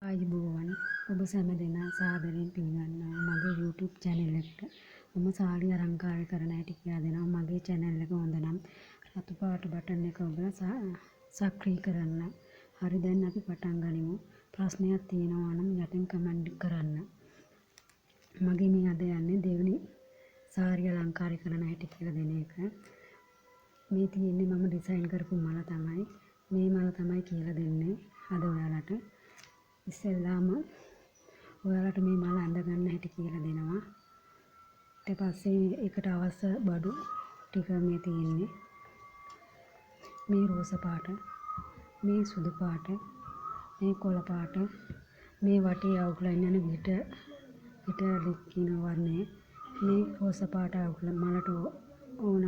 ආයුබෝවන් ඔබ සැම දෙනා සාදරයෙන් පිළිගන්නවා මගේ YouTube channel එකට. මම සාරී අලංකාරකරණ හැටි කියලා දෙනවා. මගේ channel එක හොඳ නම් රතු පාට බටන් එක ඔබලා සබ්ස්ක්‍රයිබ් කරන්න. හරි දැන් අපි පටන් ගනිමු. ප්‍රශ්නයක් තියෙනවා නම් යටින් කමෙන්ට් කරන්න. මගේ මේ අද යන්නේ දෙවෙනි සාරී අලංකාරකරණ හැටි කියලා දෙන එක. මේ තියෙන්නේ මම ඩිසයින් කරපු මල තමයි. මේ මල තමයි කියලා දෙන්නේ අද ඔයාලට. ඉස්සෙල්ලාම ඔයාලට මේ මල අඳ ගන්න හැටි කියලා දෙනවා. ඊට පස්සේ ඒකට අවශ්‍ය බඩු ටික මේ තියෙන්නේ. මේ රෝස පාට, මේ සුදු පාට, මේ කොළ පාට, මේ වටේ අවුට්ලයින් යන විට ලික්කින වර්ණය, මේ රෝස පාට අවුට්ලයින් මලට ඕන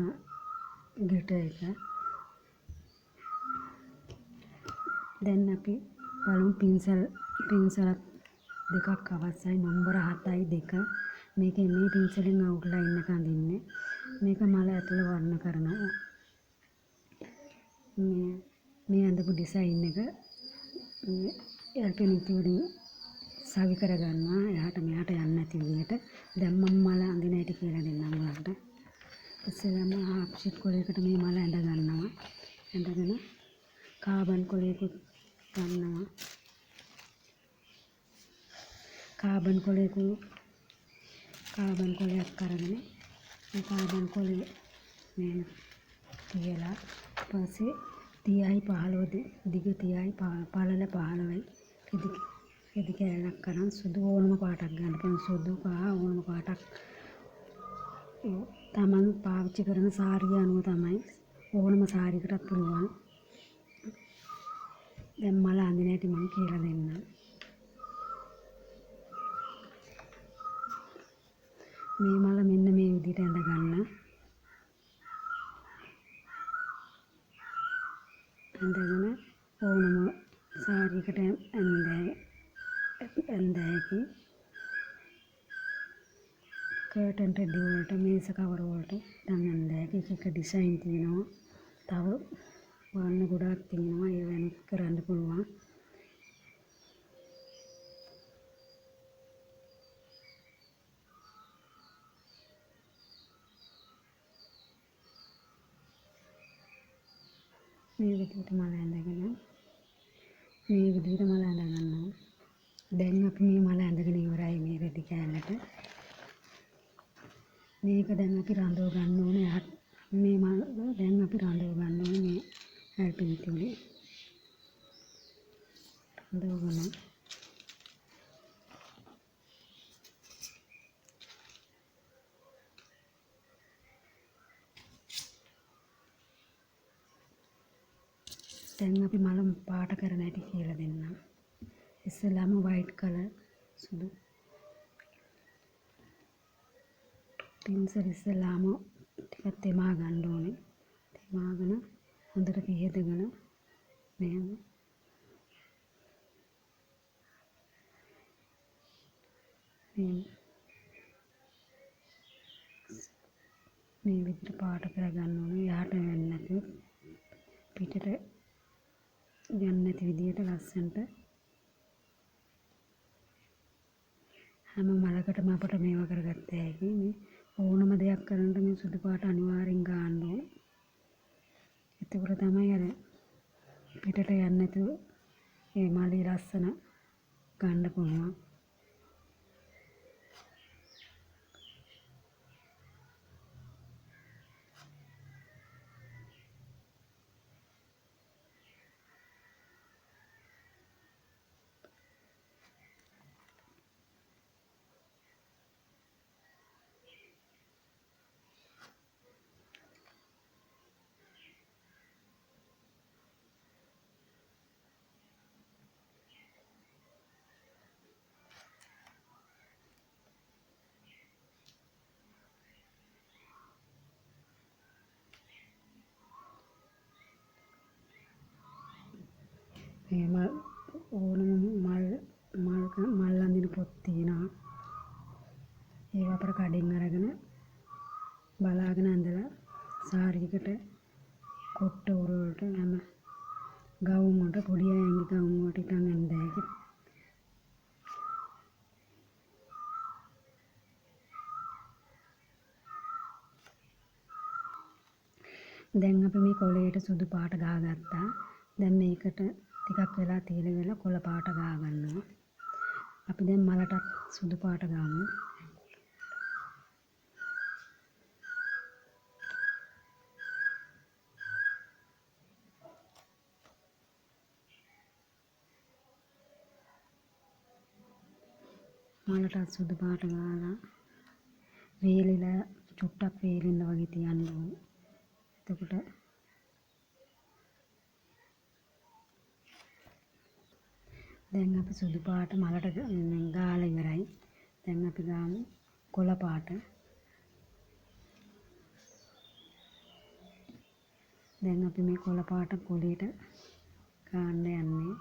ගිට එක. දැන් අපි බලමු පින්සල් දෙකක් අවශ්‍යයි. නම්බර 7යි 2. මේකේ මේ පින්සලෙන් අවුට්ලයින් එක අඳින්නේ. මේක මල ඇතුළේ වර්ණ කරනවා. මේ අඳපු ඩිසයින් එක එල්පෙනිති වලින් සවි කරගන්නවා. එහාට මෙහාට යන්නේ නැති විදිහට. දැන් මම මල අඳින හැටි කියලා දෙන්නම් ඔයාලට. ඉස්සෙල්ලාම හාෆ් ෂීට් කොලයකට මේ මල ඇඳ ගන්නවා. ඇඳගෙන කාබන් කොලයකුත් ගන්නවා. කාබන් කොලයක් අරගෙන මේ කාබන් කොලේ මේ තියලා පස්සේ 30යි 15 දිග 30යි පළල 15යි රෙදි කෑල්ලක් කරන් සුදු ඕනම පාටක් ගන්න පුළුවන්. සුදු පහ ඕනම පාටක් තමන් පාවිච්චි කරන සාරිය අනුව තමයි ඕනම සාරියකටත් පුළුවන්. දැන් මල අඳින හැටි මම කියලා දෙන්නම්. මේ මල මෙන්න මේ විදිහට ඇඳ ගන්න. ඇඳගෙන ඕනම සාරියකට ඇඳ හැකි. කර්ටන් රෙඩි වලට මේස කවර වලට ඇඳ හැකි. එක ඩිසයින් තියෙනවා. තව වර්ණ ගොඩාක් තියෙනවා. ඒ වෙනත් කරන්න පුළුවන්. මේ විදිහට මල ඇඳගෙන මේ විදිහට මල ඇඳ ගන්නවා. දැන් අපි මේ මල ඇඳගෙන ඉවරයි මේ රෙදි කෑල්ලට. මේක දැන් අපි රඳව ගන්න ඕනේ. මේ මල දැන් අපි රඳව ගන්න ඕනේ මේ ඇල්පිනිති වලින්. රඳවගෙන දැන් අපි මල පාට කරන හැටි කියලා දෙන්නම්. ඉස්සෙල්ලාම වයිට් කලර් සුදු පින්සල් ඉස්සෙල්ලාම ටිකක් තෙමා ගන්න ඕනේ. තෙමාගෙන හොඳට පිහදගෙන මෙහෙම මේ විදිහට පාට කරගන්න ඕනේ. යහට වෙන්නේ නැතුව පිටට යන්නේ නැති විදිහට ලස්සනට හැම මලකටම අපට මේවා කරගත්ත හැකි. මේ ඕනම දෙයක් කරන්න මේ සුදු පාට අනිවාර්යෙන් ගන්න ඕනේ. එතකොට තමයි අර පිටට යන්නේ නැතුව මේ මලේ ලස්සන ගන්න පුළුවන්. මේ ඕනම මල් අඳින පොත් තියෙනවා. ඒවා අපර කඩෙන් අරගෙන බලාගෙන ඇඳලා සාරියකට කොට්ට උරවලට හැම ගවුම් වලට පොඩි ඇඟි ගවුම් වලට ඉතින් ඇඳ හැකි. දැන් අපි මේ කොළේට සුදු පාට ගාගත්තා. දැන් මේකට ටිකක් වෙලා තීල වෙලා කොළ පාට ගා ගන්නවා. අපි දැන් මලටත් සුදු පාට ගාමු. මලටත් සුදු පාට ගාලා වේලිලා චුට්ටක් වේලෙන්න වගේ තියන්න ඕනේ. එතකොට දැන් අපි සුදු පාට මලට ගාලා ඉවරයි. දැන් අපි ගාමු කොළ පාට. දැන් අපි මේ කොළ පාට කොළේට ගාන්න යන්නේ.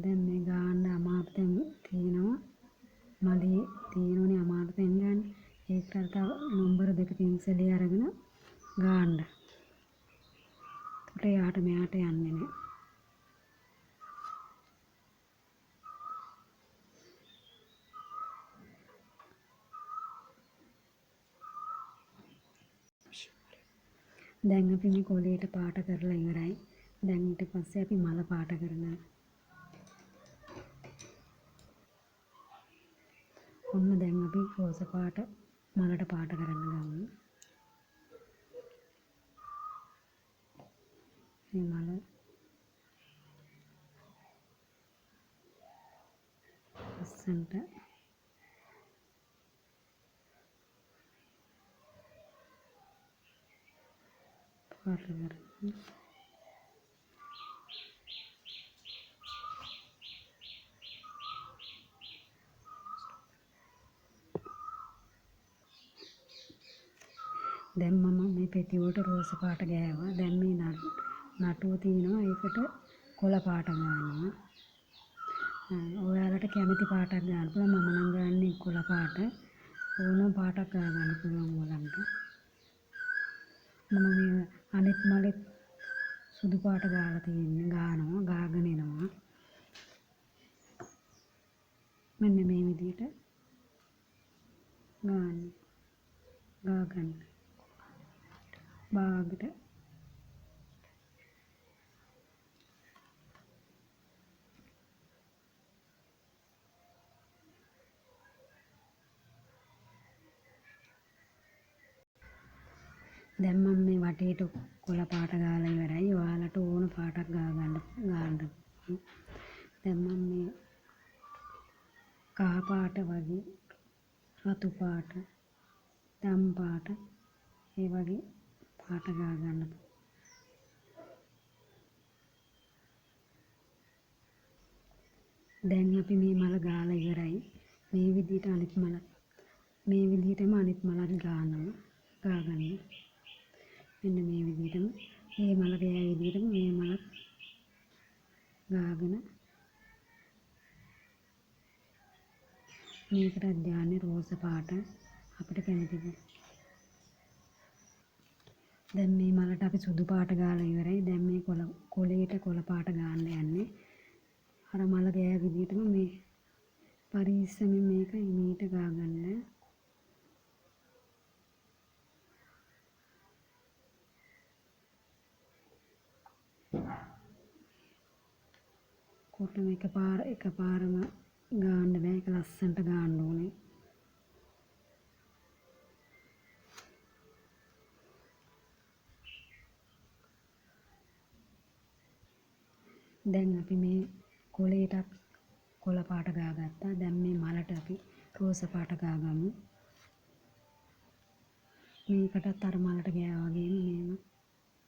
දැන් මේ ගාන්න අමාරු තැන් තියෙනවා. මලේ තියෙනවනේ අමාරු තැන් ගන්න. ඒකට තව නම්බර 2 පින්සලේ අරගෙන ගාන්න. ඒකට යාට මෙයාට යන්නේ නැහැ. දැන් අපි මේ කොළේට පාට කරලා ඉවරයි. දැන් ඊට පස්සේ අපි මල පාට කරනවා. ඔන්න දැන් අපි රෝස පාට මලට පාට කරන්න ගමු. මේ මල ලස්සනට පාට කරගන්න. දැන් මම මේ පෙති වලට රෝස පාට ගෑවා. දැන් මේ නටුව තියෙනවා. ඒකට කොළ පාට ගන්නවා. ඔයාලට කැමති පාටක් ගන්න පුළුවන්. මම නම් ගන්නේ කොළ පාට. ඕනම පාටක් ගන්න පුළුවන් ඔයාලන්ට. මම මේ අනිත් මලෙත් සුදු පාට ගාලා තියෙන්නේ. ගාගෙන එනවා. මෙන්න මේ විදිහට ගාගන්න. බාගට දැන් මම මේ වටේට කොළ පාට ගාලා ඉවරයි. ඔයාලට ඕන පාටක් ගන්න. දැන් මම මේ කහ පාට වගේ රතු පාට, දම් පාට ඒ වගේ පාට ගන්න. දැන් අපි මේ මල ගාලා ඉවරයි. මේ විදිහට මේ විදිහටම අනිත් මලත් ගන්නවා. ගාගන්න. මෙන්න මේ විදිහටම මේ මල ගෑ විදිහටම මේ මලත් ගාගෙන මේකට දාන්නේ රෝස පාට අපිට කැමතිද. දැන් මේ මලට අපි සුදු පාට ගාලා ඉවරයි. දැන් මේ කොළේට කොළ පාට ගන්න යන්නේ. අර මල ගෑ විදිහටම මේ පරිස්සමෙන් මේක හිමීට ගාගන්න. කොටම එකපාරම ගාන්න බෑ. ඒක ලස්සනට ගාන්න ඕනේ. දැන් අපි මේ කොළේටත් කොළ පාට ගාගත්තා. දැන් මේ මලට අපි රෝස පාට ගාගමු. මේකටත් අර මලට ගෑ වගේම මේම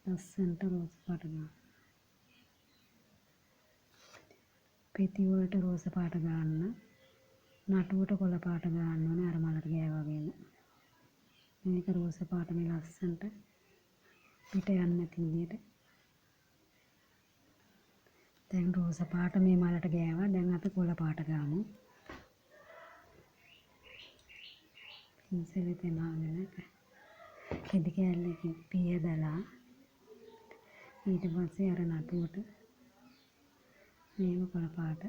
ලස්සනට රෝස පාට ගන්න. පෙති වලට රෝස පාට ගන්න. නටුවට කොළ පාට ගන්න ඕනේ අර මලට ගෑ වගේම. මේක රෝස පාට මේ ලස්සනට පිට යන්නේ නැති විදිහට දැන් රෝස පාට මේ මලට ගෑවා. දැන් අපි කොළ පාට ගාමු. පින්සලේ තෙමාගෙන කෙඩි කෑල්ලකින් පියදලා ඊට පස්සේ අර නටුවට මේම කොළ පාට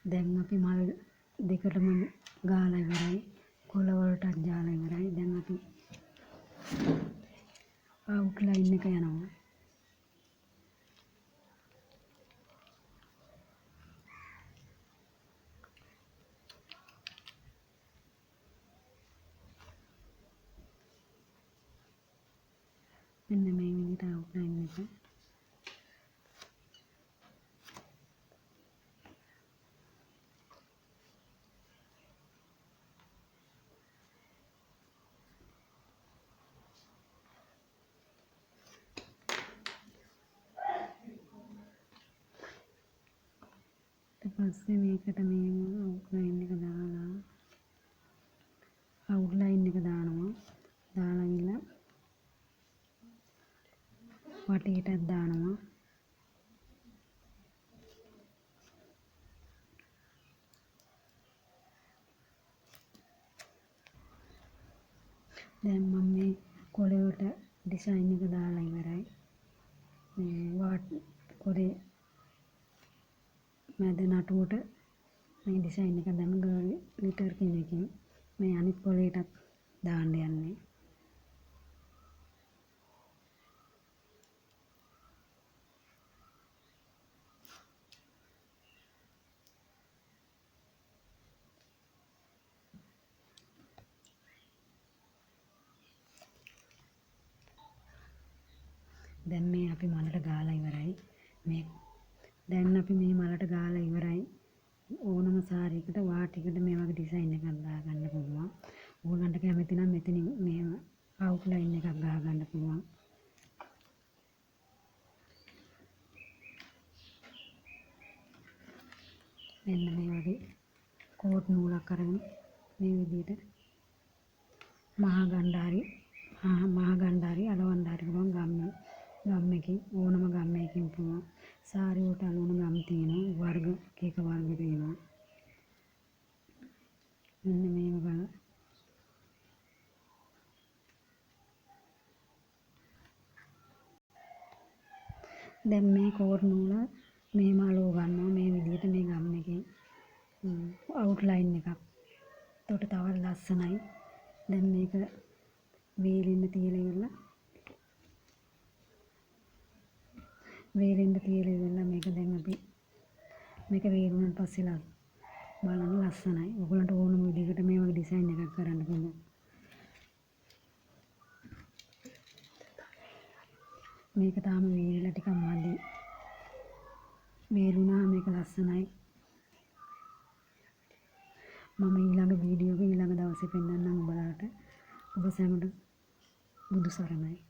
දැන් අපි මල් දෙකටම ගාලා ඉවරයි. කොළ වලටත් ගාලා ඉවරයි. දැන් අපි අවුට්ලයින් එක යනවා. මෙන්න මේ විදිහට අවුට්ලයින් එක ඊට පස්සේ මේකට මේම අවුට්ලයින් එක දානවා. දාලා ගිහලා වටේටත් දානවා. දැන් මම මේ කොළේට ඩිසයින් එක දාලා ඉවරයි. මේ කොළේ මැද නටුවට මේ ඩිසයින් එක දැන් ලිටර් කෙනකින් මේ අනිත් කොළේටත් දාන්න යන්නේ. දැන් මේ අපි මලට ගාලා ඉවරයි. දැන් අපි මේ මලට ගාලා ඉවරයි. ඕනම සාරියකට වාටිකට මේ වගේ ඩිසයින් එකක් දාගන්න පුළුවන්. ඕගොල්ලන්ට කැමති නම් මෙතනින් මේව අවුට්ලයින් එකක් ගහගන්න පුළුවන්. මෙන්න මේ වගේ කෝට් නූලක් අරගෙන මේ විදිහට මහා ගණ්ඩාරි අලවන්න හරි පුළුවන් ගම්මකින් ඕනම ගම්මකින් පුළුවන්. සාරි වලට අලවන ගම් තියෙනවා. එක වර්ග තියෙනවා. මෙන්න මේව බලන්න. දැන් මේ කෝට් නූල මේම අලව ගන්නවා මේ විදිහට මේ ගම් එකෙන් අවුට්ලයින් එකක්. එතකොට තවත් ලස්සනයි. දැන් මේක වේලෙන්න තියලා ඉවරලා මේක දැන් අපි මේක වේලුණාට පස්සේ බලන්න ලස්සනයි. ඔයගොල්ලන්ට ඕනම විදිහකට මේ වගේ ඩිසයින් එකක් කරන්න පුළුවන්. මේක තාම වේලිලා ටිකක් මදි. වේලුණා මේක ලස්සනයි. මම ඊළඟ වීඩියෝ එක ඊළඟ දවසේ පෙන්නන්නම් ඔබලාට. ඔබ සැමට බුදු සරණයි.